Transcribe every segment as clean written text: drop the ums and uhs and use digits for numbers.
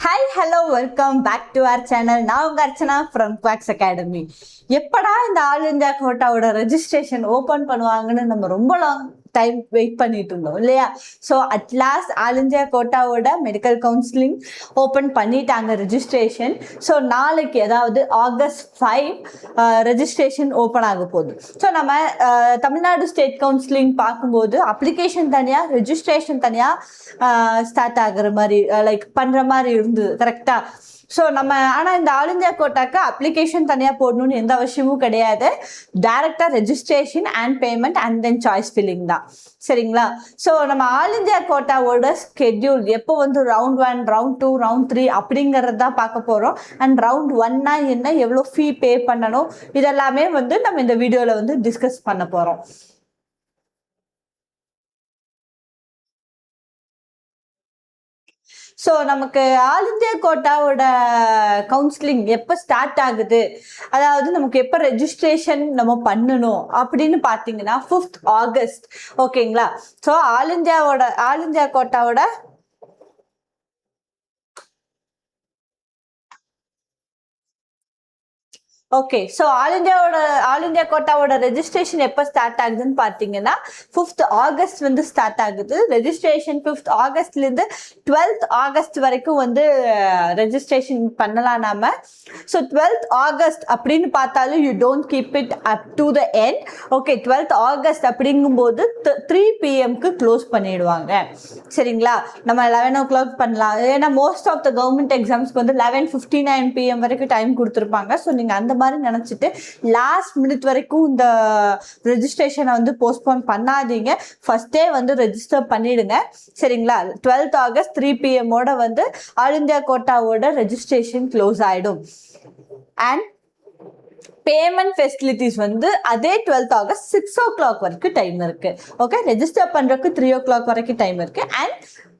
Hi hello welcome back to our channel. நான் உங்க Archana from குவாக்ஸ் அகாடமி. எப்படா இந்த ஆல் இந்தியா கோட்டாவோட ரெஜிஸ்ட்ரேஷன் ஓப்பன் பண்ணுவாங்கன்னு நம்ம ரொம்ப லாங் டைம் வெயிட் பண்ணிட்டு இருந்தோம் இல்லையா? ஸோ அட்லாஸ்ட் ஆல் இந்தியா கோட்டாவோட மெடிக்கல் கவுன்சிலிங் ஓப்பன் பண்ணிட்டாங்க ரெஜிஸ்ட்ரேஷன். ஸோ நாளைக்கு அதாவது August 5 ரெஜிஸ்ட்ரேஷன் ஓப்பன் ஆக போகுது. ஸோ நம்ம தமிழ்நாடு ஸ்டேட் கவுன்சிலிங் பார்க்கும்போது அப்ளிகேஷன் தனியாக ரெஜிஸ்ட்ரேஷன் தனியாக ஸ்டார்ட் ஆகுற மாதிரி லைக் பண்ணுற மாதிரி இருந்தது கரெக்டாக. ஸோ நம்ம ஆனால் இந்த ஆல் இந்தியா கோட்டாக்கு அப்ளிகேஷன் தனியாக போடணும்னு எந்த அவசியமும் கிடையாது. டைரக்டாக registration and payment and then choice filling தான், சரிங்களா? ஸோ நம்ம ஆல் இந்தியா கோட்டாவோட ஸ்கெட்யூல் எப்போ வந்து ரவுண்ட் 1, ரவுண்ட் 2, ரவுண்ட் 3 அப்படிங்கிறது தான் பார்க்க போகிறோம். அண்ட் ரவுண்ட் 1னா என்ன, எவ்வளோ ஃபீ பே பண்ணணும், இதெல்லாமே வந்து நம்ம இந்த வீடியோவில் வந்து டிஸ்கஸ் பண்ண போகிறோம். ஸோ நமக்கு ஆல் இந்தியா கோட்டாவோட கவுன்சிலிங் எப்போ ஸ்டார்ட் ஆகுது, அதாவது நமக்கு எப்போ ரெஜிஸ்ட்ரேஷன் நம்ம பண்ணணும் அப்படின்னு பார்த்தீங்கன்னா 5th August, ஓகேங்களா? ஸோ ஆல் இந்தியா கோட்டாவோட ஓகே. ஸோ ஆல் இந்தியா கோட்டாவோட ரெஜிஸ்ட்ரேஷன் எப்போ ஸ்டார்ட் ஆகுதுன்னு பார்த்தீங்கன்னா 5th August வந்து ஸ்டார்ட் ஆகுது. ரெஜிஸ்ட்ரேஷன் 5th Augustலேருந்து 12th August வரைக்கும் வந்து ரெஜிஸ்ட்ரேஷன் பண்ணலாம் நாம. ஸோ 12th August அப்படின்னு பார்த்தாலும் you don't keep it up to the end. Okay, 12th August அப்படிங்கும்போது 3 PM க்ளோஸ் பண்ணிடுவாங்க, சரிங்களா? நம்ம 11 o'clock பண்ணலாம். ஏன்னா மோஸ்ட் ஆஃப் த கவர்மெண்ட் எக்ஸாம்ஸ்க்கு வந்து 11:59 PM வரைக்கும் டைம் கொடுத்துருப்பாங்க. ஸோ நீங்கள் அந்த மாதிரி நினைச்சிட்டு லாஸ்ட் மினிட் வரைக்கும் இந்த ரெஜிஸ்ட்ரேஷனை வந்து போஸ்ட்போன் பண்ணாதீங்க. ஃபர்ஸ்டே வந்து ரெஜிஸ்டர் பண்ணிடுங்க, சரிங்களா? 12th August 3 PM வந்து ஆல் இந்தியா கோட்டாவோட ரெஜிஸ்ட்ரேஷன் க்ளோஸ் ஆயிடும். அண்ட் பேமெண்ட் ஃபெசிலிட்டிஸ் வந்து அதே 12th August 6 o'clock வரைக்கும் டைம் இருக்கு. ஓகே, ரெஜிஸ்டர் பண்றதுக்கு 3 o'clock வரைக்கும் டைம் இருக்கு. அண்ட்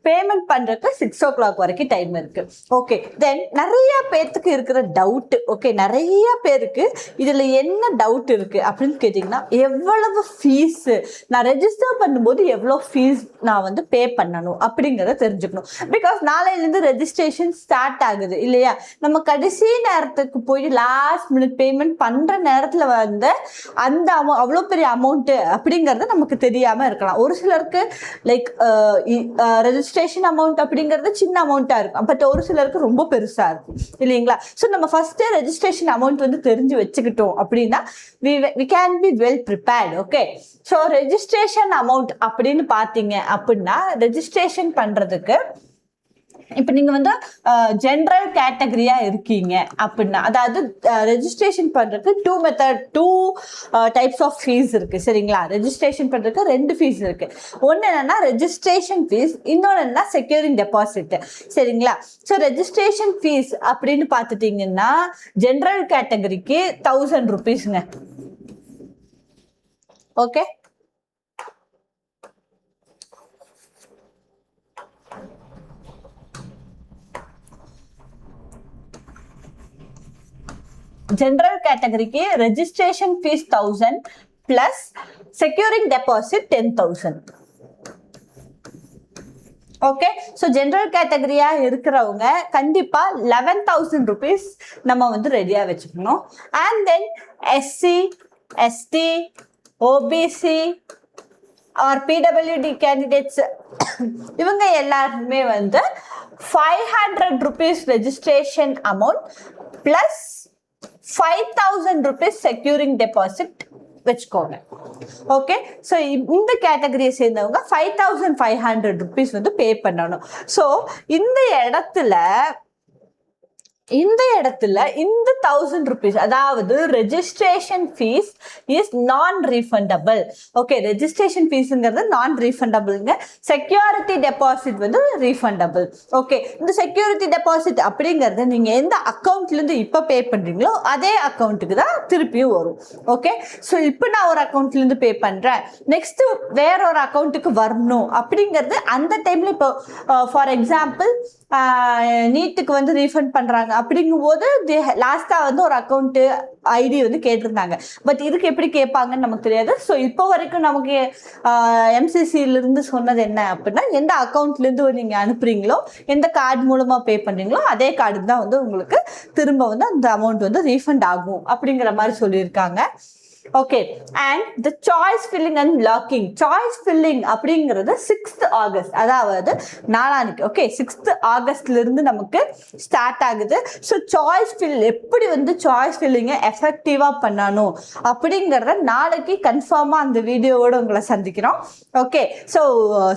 பேமெண்ட் பண்றதுக்கு 6 o'clock வரைக்கும் டைம் இருக்கு. ஓகே, தென் நிறைய பேருக்கு இருக்கிற டவுட், ஓகே, நிறைய பேருக்கு இதுல என்ன டவுட் இருக்கு அப்படின்னு கேட்டீங்கன்னா, எவ்வளவு ஃபீஸ் நான் ரெஜிஸ்டர் பண்ணும்போது எவ்வளோ ஃபீஸ் நான் வந்து பே பண்ணணும் அப்படிங்கிறத தெரிஞ்சுக்கணும். பிகாஸ் நாளையிலேருந்து ரெஜிஸ்ட்ரேஷன் ஸ்டார்ட் ஆகுது இல்லையா? நம்ம கடைசி நேரத்துக்கு போய் லாஸ்ட் மினிட் பேமெண்ட் பண்ற நேரத்துல வந்து அந்த அவ்வளோ பெரிய அமௌண்ட் அப்படிங்கறது நமக்கு தெரியாம இருக்கலாம். ஒரு சிலருக்கு லைக் ரெஜிஸ்ட்ரேஷன் அமௌண்ட் அப்படிங்கிறது சின்ன அமௌண்ட்டா இருக்கும், பட் ஒரு சிலருக்கு ரொம்ப பெருசா இருக்கும் இல்லைங்களா? ஸோ நம்ம ஃபர்ஸ்டே ரெஜிஸ்ட்ரேஷன் அமௌண்ட் வந்து தெரிஞ்சு வச்சுக்கிட்டோம் அப்படின்னா we can be well prepared. Okay, so registration amount அப்படின்னு பார்த்தீங்க அப்படின்னா ரெஜிஸ்ட்ரேஷன் பண்றதுக்கு இப்போ நீங்க வந்து ஜென்ரல் கேட்டகரியா இருக்கீங்க அப்படின்னா, அதாவது ரெஜிஸ்ட்ரேஷன் பண்றதுக்கு டூ டைப்ஸ் ஆஃப் ஃபீஸ் இருக்கு, சரிங்களா? ரெஜிஸ்ட்ரேஷன் பண்றதுக்கு 2 ஃபீஸ் இருக்கு. ஒன்னு என்னன்னா ரெஜிஸ்ட்ரேஷன் ஃபீஸ், இன்னொன்னு என்ன செக்யூரிங் டெபாசிட், சரிங்களா? ஸோ ரெஜிஸ்ட்ரேஷன் ஃபீஸ் அப்படின்னு பார்த்துட்டீங்கன்னா ஜென்ரல் கேட்டகரிக்கு 1000 rupeesங்க. ஓகே, ஜெனரல் கேட்டகரிக்கு registration fees 1000 plus securing deposit 10,000. Okay, so general கேட்டகரியா இருக்கிறவங்க கண்டிப்பா 11,000 rupees நம்ம வந்து ரெடியா வச்சுக்கணும். And then SC, ST, OBC or PWD candidates இவங்க எல்லாருமே வந்து 500 rupees registration amount plus 5,000 rupees securing deposit வச்சுக்கோங்க. ஓகே, ஸோ இந்த கேட்டகரியை சேர்ந்தவங்க 5,500 rupees வந்து பே பண்ணணும். ஸோ இந்த இடத்துல இந்த 1,000 rupees, அதாவது registration fees is non refundable. Okay, registration ஃபீஸ்ங்கிறது நான் ரீஃபண்டபிள்ங்க. செக்யூரிட்டி டெபாசிட் வந்து ரீஃபண்டபிள். ஓகே, இந்த செக்யூரிட்டி டெபாசிட் அப்படிங்கிறது நீங்க எந்த அக்கௌண்ட்ல இருந்து இப்ப பே பண்றீங்களோ அதே அக்கௌண்ட்டுக்கு தான் திருப்பியும் வரும். ஓகே, ஸோ இப்போ நான் ஒரு அக்கௌண்ட்ல இருந்து பே பண்றேன், நெக்ஸ்ட் வேற ஒரு அக்கௌண்ட்டுக்கு வரணும் அப்படிங்கிறது அந்த டைம்ல இப்போ ஃபார் எக்ஸாம்பிள் நீட்டுக்கு வந்து ரீஃபண்ட் பண்றாங்க அப்படிங்கும்போது லாஸ்டா வந்து ஒரு அக்கௌண்ட் ஐடி வந்து கேட்டிருந்தாங்க. பட் இதுக்கு எப்படி கேட்பாங்கன்னு நமக்கு தெரியாது. ஸோ இப்போ வரைக்கும் நமக்கு MCCல இருந்து சொன்னது என்ன அப்படின்னா, எந்த அக்கௌண்ட்ல இருந்து நீங்க அனுப்புறீங்களோ, எந்த கார்டு மூலமா பே பண்றீங்களோ அதே கார்டுக்கு தான் வந்து உங்களுக்கு திரும்ப வந்து அந்த அமௌண்ட் வந்து ரீஃபண்ட் ஆகும் அப்படிங்கிற மாதிரி சொல்லியிருக்காங்க. Okay, and the choice filling and locking. Choice filling அப்படிங்கிறது 6th ஆகஸ்ட், அதாவது நாளானிக்கு. ஓகே, 6th ஆகஸ்ட்ல இருந்து நமக்கு ஸ்டார்ட் ஆகுது. ஸோ சாய்ஸ் ஃபில் எப்படி வந்து சாய்ஸ் ஃபில்லிங்கை எஃபெக்டிவா பண்ணணும் அப்படிங்கிறத நாளைக்கு கன்ஃபார்மா அந்த வீடியோவோட உங்களை சந்திக்கிறோம். Okay, so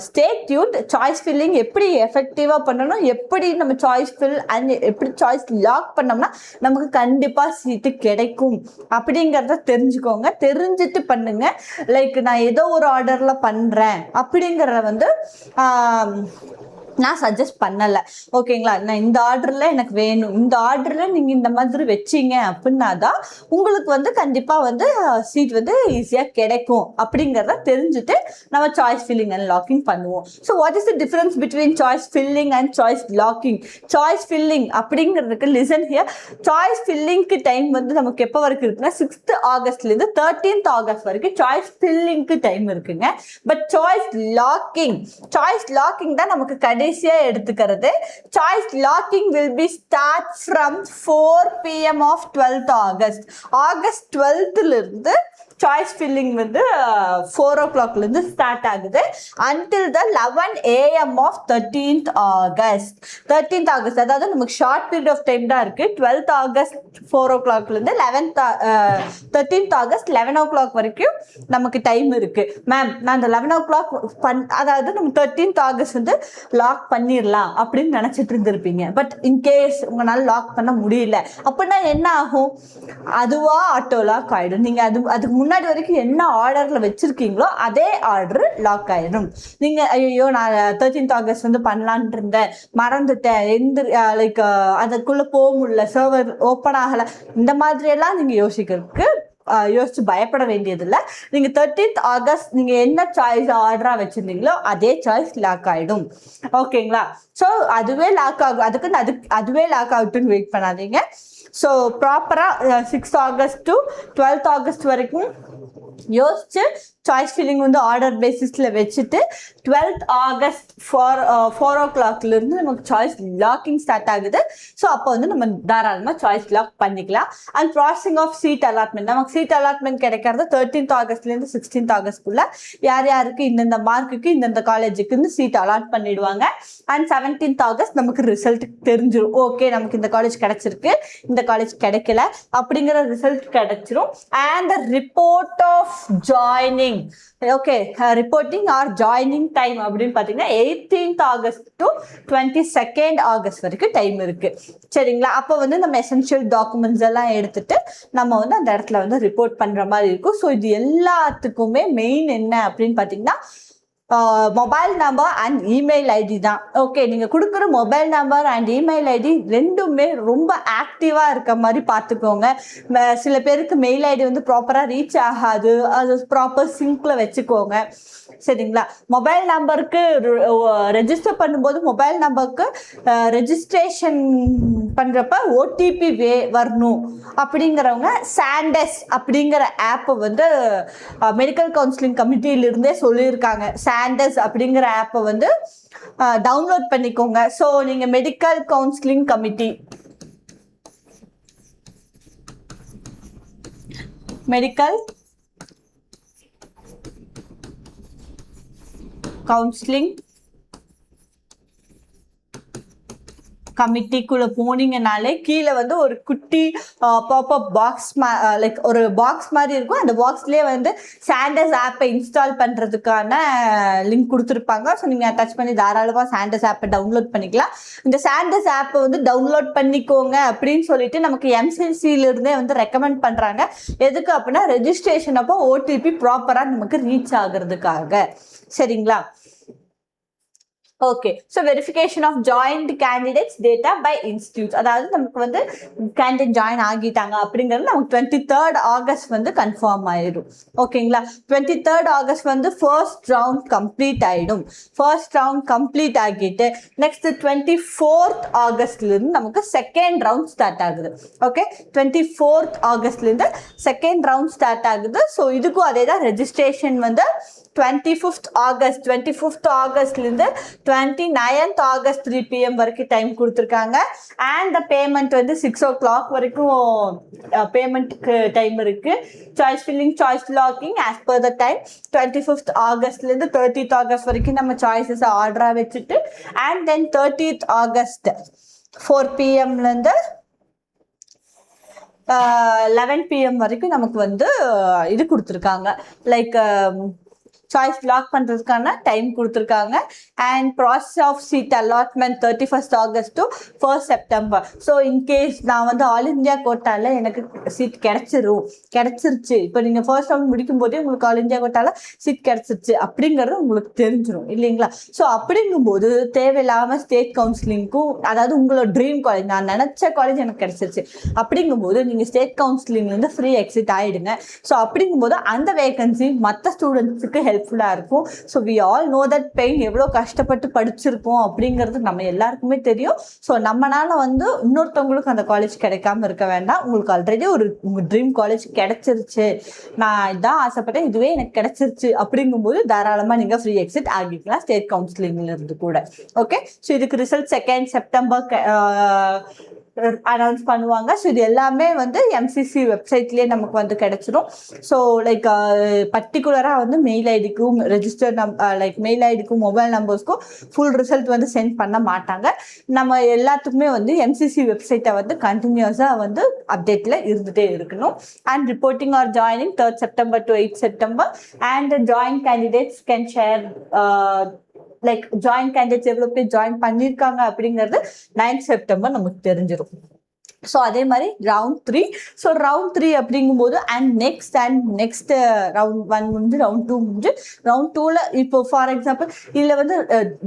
stay tuned. Choice filling எப்படி எஃபெக்டிவா பண்ணணும், எப்படி நம்ம சாய்ஸ் ஃபில் அண்ட் எப்படி சாய்ஸ் லாக் பண்ணோம்னா நமக்கு கண்டிப்பா சீட்டு கிடைக்கும் அப்படிங்கிறத தெரிஞ்சுக்கோங்க. தெரிஞ்சுட்டு பண்ணுங்க. லைக் நான் ஏதோ ஒரு ஆர்டர்ல பண்றேன் அப்படிங்கறத வந்து நான் சஜஸ்ட் பண்ணலை. ஓகேங்களா, நான் இந்த ஆர்டர்ல எனக்கு வேணும், இந்த ஆர்டர்ல நீங்க இந்த மாதிரி வச்சிங்க அப்படின்னா தான் உங்களுக்கு வந்து கண்டிப்பா வந்து சீட் வந்து ஈஸியா கிடைக்கும் அப்படிங்கிறத தெரிஞ்சுட்டு நம்ம சாய்ஸ் ஃபில்லிங் அண்ட் லாக்கிங் பண்ணுவோம். So what is the difference between choice filling and choice locking? Choice filling அப்படிங்கிறதுக்கு லிசன் ஹியர். சாய்ஸ் ஃபில்லிங்க்கு டைம் வந்து நமக்கு எப்போ வரைக்கும் இருக்குன்னா 6th ஆகஸ்ட்ல இருந்து 13th ஆகஸ்ட் வரைக்கும் சாய்ஸ் ஃபில்லிங்க்கு டைம் இருக்குங்க. பட் சாய்ஸ் லாக்கிங் தான் நமக்கு கடைசியா எடுத்துக்கிறது. Choice locking will be start from 4 PM of 12th August. August 12th இருந்து சாய்ஸ் ஃபில்லிங் வந்து 4 o'clock இருந்து ஸ்டார்ட் ஆகுது until the 11 AM of 13th August. 13th August அதாவது நமக்கு ஷார்ட் பீரியட் ஆஃப் டைம் தான் இருக்கு. 12th ஆகஸ்ட் 4 o'clock இருந்து 13th August 11 o'clock வரைக்கும் நமக்கு டைம் இருக்கு. மேம், நான் அந்த 11 o'clock அதாவது நம்ம 13th ஆகஸ்ட் வந்து லாக் பண்ணிடலாம் அப்படின்னு நினைச்சிட்டு இருந்திருப்பீங்க. பட் இன்கேஸ் உங்களால லாக் பண்ண முடியல அப்படின்னா என்ன ஆகும்? அதுவா ஆட்டோ லாக் ஆயிடும். நீங்க அதுக்கு முன்னாடி வரைக்கும் என்ன ஆர்டர்ல வச்சிருக்கீங்களோ அதே ஆர்டர் லாக் ஆயிடும். நீங்க ஐயோ நான் 13th ஆகஸ்ட் வந்து பண்ணலான் இருந்தேன், மறந்துட்டேன், லைக் அதுக்குள்ள போக முடியல, சர்வர் ஓப்பன் ஆகல, இந்த மாதிரி எல்லாம் நீங்க யோசிச்சு பயப்பட வேண்டியதில்லை. நீங்க 13th ஆகஸ்ட் நீங்க என்ன சாய்ஸ் ஆர்டரா வச்சிருந்தீங்களோ அதே சாய்ஸ் லாக் ஆயிடும். ஓகேங்களா? ஸோ அதுவே லாக் ஆகும். அதுவே லாக் ஆகட்டும்னு வெயிட் பண்ணாதீங்க. ஸோ ப்ராப்பரா 6th August to 12th August வரைக்கும் யோசிச்சு சாய்ஸ் ஃபில்லிங் வந்து ஆர்டர் பேசிஸ்ல வச்சுட்டு 12th ஆகஸ்ட் 4 o'clock இருந்து நமக்கு சாய்ஸ் லாக்கிங் ஸ்டார்ட் ஆகுது. ஸோ அப்போ வந்து நம்ம தாராளமாக சாய்ஸ் லாக் பண்ணிக்கலாம். And processing of seat allotment, நமக்கு சீட் அலாட்மெண்ட் கிடைக்கிறது 13th ஆகஸ்ட்லேருந்து 16th ஆகஸ்ட்குள்ள யார் யாருக்கு இந்தந்த மார்க்குக்கு இந்தந்த காலேஜுக்குன்னு சீட் அலாட் பண்ணிடுவாங்க. அண்ட் 17th ஆகஸ்ட் நமக்கு ரிசல்ட் தெரிஞ்சிடும். ஓகே, நமக்கு இந்த காலேஜ் கிடைச்சிருக்கு, இந்த காலேஜ் கிடைக்கல அப்படிங்கிற ரிசல்ட் கிடைச்சிரும். And the report of joining, okay, reporting or joining time அப்படின்னு பார்த்தீங்கன்னா 18th August to 22nd August வரைக்கும் டைம் இருக்கு. சரிங்களா? அப்போ வந்து நம்ம எசென்ஷியல் டாக்குமெண்ட்ஸ் எல்லாம் எடுத்துட்டு நம்ம வந்து அந்த இடத்துல வந்து ரிப்போர்ட் பண்ற மாதிரி இருக்கும். ஸோ இது எல்லாத்துக்குமே மெயின் என்ன அப்படின்னு பார்த்தீங்கன்னா mobile number and email ID தான். ஓகே, நீங்கள் கொடுக்குற mobile number and email ID ரெண்டுமே ரொம்ப ஆக்டிவாக இருக்க மாதிரி பார்த்துக்கோங்க. சில பேருக்கு மெயில் ஐடி வந்து ப்ராப்பராக ரீச் ஆகாது, அது ப்ராப்பர் சிங்கில் வச்சுக்கோங்க. சரிங்களா? மொபைல் நம்பருக்கு ரெஜிஸ்டர் பண்ணும்போது மொபைல் நம்பருக்கு ரெஜிஸ்ட்ரேஷன் பண்ணுறப்ப ஓடிபி வரணும் அப்படிங்கிறவங்க சாண்டஸ் அப்படிங்கிற ஆப்பை வந்து மெடிக்கல் கவுன்சிலிங் கமிட்டியிலிருந்தே சொல்லியிருக்காங்க. சாண்டஸ் அப்படிங்கிற ஆப்பை வந்து டவுன்லோட் பண்ணிக்கோங்க. ஸோ நீங்கள் medical counselling committee medical counselling கமிட்டிக்குள்ள போனீங்கனாலே கீழே வந்து ஒரு குட்டி பாப்அப் பாக்ஸ் லைக் ஒரு பாக்ஸ் மாதிரி இருக்கும். அந்த பாக்ஸ்லேயே வந்து சாண்டஸ் ஆப்பை இன்ஸ்டால் பண்ணுறதுக்கான லிங்க் கொடுத்துருப்பாங்க. ஸோ நீங்கள் டச் பண்ணி தாராளமாக சாண்டஸ் ஆப்பை டவுன்லோட் பண்ணிக்கலாம். இந்த சாண்டஸ் ஆப்பை வந்து டவுன்லோட் பண்ணிக்கோங்க அப்படின்னு சொல்லிட்டு நமக்கு MCCலேருந்தே வந்து ரெக்கமெண்ட் பண்ணுறாங்க. எதுக்கு அப்படின்னா ரெஜிஸ்ட்ரேஷன் அப்போ ஓடிபி ப்ராப்பராக நமக்கு ரீச் ஆகுறதுக்காக. சரிங்களா? Okay, so verification of joint candidates data by institute, அதாவது நமக்கு வந்து கேண்டிடேட் ஜாயின் ஆகிட்டாங்க அப்படிங்கிறது நமக்கு 23rd ஆகஸ்ட் வந்து கன்ஃபார்ம் ஆயிடும். ஓகேங்களா, 23rd ஆகஸ்ட் வந்து ஃபர்ஸ்ட் ரவுண்ட் கம்ப்ளீட் ஆகிடும். ஃபர்ஸ்ட் ரவுண்ட் கம்ப்ளீட் ஆகிட்டு நெக்ஸ்ட் 24th ஆகஸ்ட்லேருந்து நமக்கு செகண்ட் ரவுண்ட் ஸ்டார்ட் ஆகுது. ஓகே, 24th ஆகஸ்ட்லேருந்து செகண்ட் ரவுண்ட் ஸ்டார்ட் ஆகுது. ஸோ இதுக்கும் அதே தான், ரெஜிஸ்ட்ரேஷன் வந்து 25th ஆகஸ்ட், 25th ஆகஸ்ட்லேருந்து 29th ஆகஸ்ட் 3 PM வரைக்கும் டைம் கொடுத்துருக்காங்க. அண்ட் பேமெண்ட் வந்து 6 o'clock வரைக்கும் பேமெண்ட்டுக்கு டைம் இருக்கு. Choice filling, choice locking as per the time 25th ஆகஸ்ட்லேருந்து 30th ஆகஸ்ட் வரைக்கும் நம்ம சாய்ஸஸ் ஆர்டராக வச்சுட்டு, அண்ட் தென் 30th ஆகஸ்ட் 4 PMலேருந்து 11 PM வரைக்கும் நமக்கு வந்து இது கொடுத்துருக்காங்க, லைக் சாய்ஸ் லாக் பண்ணுறதுக்கான டைம் கொடுத்துருக்காங்க. And process of seat allotment 31st August to 1st September. So in case நான் வந்து ஆல் இந்தியா கோட்டாவில் எனக்கு சீட் கிடச்சிருச்சு, இப்போ நீங்கள் ஃபர்ஸ்ட் ரவுண்ட் முடிக்கும் போதே உங்களுக்கு ஆல் இந்தியா கோட்டாவில் சீட் கிடச்சிருச்சு அப்படிங்கிறது உங்களுக்கு தெரிஞ்சிடும் இல்லைங்களா. ஸோ அப்படிங்கும்போது தேவையில்லாமல் ஸ்டேட் கவுன்சிலிங்க்கும், அதாவது உங்களோட ட்ரீம் காலேஜ், நான் நினச்ச காலேஜ் எனக்கு கிடச்சிருச்சு அப்படிங்கும்போது நீங்கள் ஸ்டேட் கவுன்சிலிங்லேருந்து ஃப்ரீ எக்ஸிட் ஆகிடுங்க. ஸோ அப்படிங்கும்போது அந்த வேகன்சி மற்ற ஸ்டூடெண்ட்ஸுக்கு ஹெல்ப்ஃபுல்லாக இருக்கும். So we all know that pain, எவ்வளோ கஷ்டப்பட்டு படிச்சிருக்கோம் அப்படிங்கிறது நம்ம எல்லாருக்குமே தெரியும். ஸோ நம்மளால வந்து இன்னொருத்தவங்களுக்கு அந்த காலேஜ் கிடைக்காம இருக்க வேண்டாம். உங்களுக்கு ஆல்ரெடி உங்கள் ட்ரீம் காலேஜ் கிடைச்சிருச்சு, நான் இதான் ஆசைப்பட்டேன், இதுவே எனக்கு கிடைச்சிருச்சு அப்படிங்கும்போது தாராளமாக நீங்கள் ஃப்ரீ எக்ஸிட் ஆகிக்கலாம் ஸ்டேட் கவுன்சிலிங்ல இருந்து கூட. ஓகே, ஸோ இதுக்கு ரிசல்ட் 2nd செப்டம்பர் அனௌன்ஸ் பண்ணுவாங்க. ஸோ இது எல்லாமே வந்து எம்சிசி வெப்சைட்லேயே நமக்கு வந்து கிடைச்சிடும். ஸோ லைக் பர்டிகுலராக வந்து மெயில் ஐடிக்கும் லைக் மெயில் ஐடிக்கும் மொபைல் நம்பர்ஸ்க்கும் ஃபுல் ரிசல்ட் வந்து சென்ட் பண்ண மாட்டாங்க. நம்ம எல்லாத்துக்குமே வந்து எம்சிசி வெப்சைட்டை வந்து கண்டினியூஸாக வந்து அப்டேட்டில் இருந்துகிட்டே இருக்கணும். And reporting or joining 3rd September to 8th September. And join candidates can share like join candidates எவ்வளோ பேர் ஜாயின் பண்ணியிருக்காங்க அப்படிங்கிறது 9th September நமக்கு தெரிஞ்சிடும். ஸோ அதே மாதிரி ரவுண்ட் 3. ஸோ ரவுண்ட் 3 அப்படிங்கும்போது அண்ட் நெக்ஸ்ட் ரவுண்ட் 1 முடிஞ்சு ரவுண்ட் 2 முடிஞ்சு ரவுண்ட் 2ல இப்போ ஃபார் எக்ஸாம்பிள் இதில் வந்து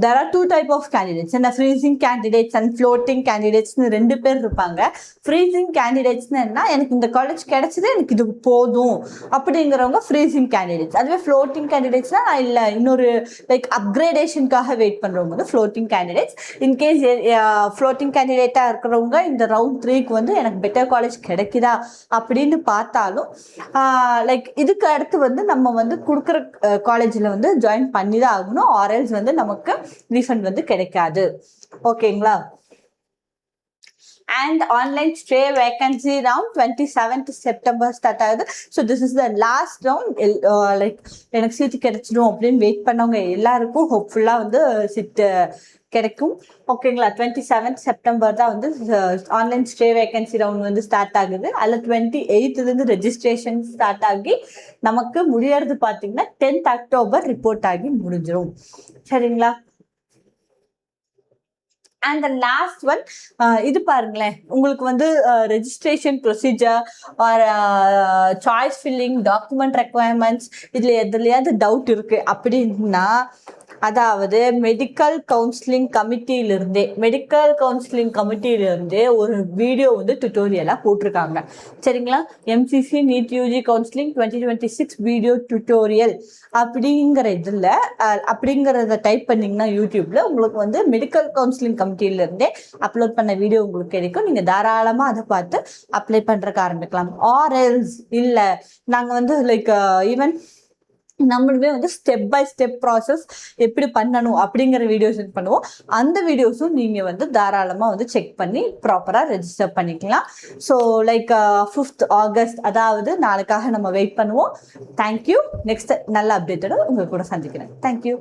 there are 2 type of candidates, இந்த ஃப்ரீசிங் கேண்டிடேட்ஸ் அண்ட் ஃப்ளோட்டிங் கேண்டிடேட்ஸ்னு 2 பேர் இருப்பாங்க. ஃப்ரீசிங் கேண்டிடேட்ஸ்னு என்ன, எனக்கு இந்த காலேஜ் கிடைச்சது, எனக்கு இது போதும் அப்படிங்கிறவங்க ஃப்ரீசிங் கேண்டிடேட்ஸ். அதுவே ஃப்ளோட்டிங் கேண்டிடேட்ஸ்னா நான் இல்லை இன்னொரு லைக் அப்கிரேடேஷனுக்காக வெயிட் பண்ணுறவங்க வந்து ஃப்ளோட்டிங் கேண்டிடேட்ஸ். இன்கேஸ் ஃப்ளோட்டிங் கேண்டிடேட்டாக இருக்கிறவங்க இந்த ரவுண்ட் 3 வந்து எனக்கு பெட்டர் காலேஜ் கிடைக்குதா அப்படின்னு பார்த்தாலும் லைக் இதுக்கு அடுத்து வந்து நம்ம வந்து கொடுக்குற காலேஜில் வந்து ஜாயின் பண்ணி தான் ஆகணும், ஆர்எல்ஸ் வந்து நமக்கு ரீஃபண்ட் வந்து கிடைக்காது. ஓகேங்களா. And online stay vacancy round 27th September start ஆகுது. So this is the last round. Like எனக்கு சீட்டு கிடைச்சிடும் அப்படின்னு வெயிட் பண்ணவங்க எல்லாருக்கும் ஹோப்ஃபுல்லாக வந்து சீட்டு கிடைக்கும். ஓகேங்களா. 27th September தான் வந்து ஆன்லைன் ஸ்டே வேகன்சி ரவுண்ட் வந்து ஸ்டார்ட் ஆகுது. அதில் 28th ரெஜிஸ்ட்ரேஷன் ஸ்டார்ட் ஆகி நமக்கு முடியறது பார்த்தீங்கன்னா 10th October ரிப்போர்ட் ஆகி முடிஞ்சிடும். சரிங்களா. அண்ட் த லாஸ்ட் ஒன் இது பாருங்களேன், உங்களுக்கு வந்து registration procedure or choice filling, document requirements இதில் எதுலையாவது டவுட் இருக்குது அப்படின்னா, அதாவது மெடிக்கல் கவுன்சிலிங் கமிட்டியிலிருந்தே ஒரு வீடியோ வந்து டுட்டோரியலாக போட்டிருக்காங்க. சரிங்களா. MCC NEET UG counselling 2026 video tutorial அப்படிங்கிற இதில் அப்படிங்கிறத டைப் பண்ணிங்கன்னா யூடியூப்பில் உங்களுக்கு வந்து மெடிக்கல் கவுன்சிலிங் கமிட்டியிலேருந்தே அப்லோட் பண்ண வீடியோ உங்களுக்கு கிடைக்கும். நீங்கள் தாராளமாக அதை பார்த்து அப்ளை பண்ணுறதுக்கு ஆரம்பிக்கலாம். ஆர்எல்ஸ் இல்லை நாங்கள் வந்து லைக் ஈவன் நம்மளுமே வந்து ஸ்டெப் பை ஸ்டெப் ப்ராசஸ் எப்படி பண்ணணும் அப்படிங்கிற வீடியோஸ் பண்ணுவோம். அந்த வீடியோஸும் நீங்கள் வந்து தாராளமாக வந்து செக் பண்ணி ப்ராப்பராக ரெஜிஸ்டர் பண்ணிக்கலாம். ஸோ லைக் 5th August, அதாவது நாளைக்காக நம்ம வெயிட் பண்ணுவோம். தேங்க்யூ. நெக்ஸ்ட் நல்ல அப்டேட்டோட உங்கள் கூட சந்திக்கிறேன். தேங்க்யூ.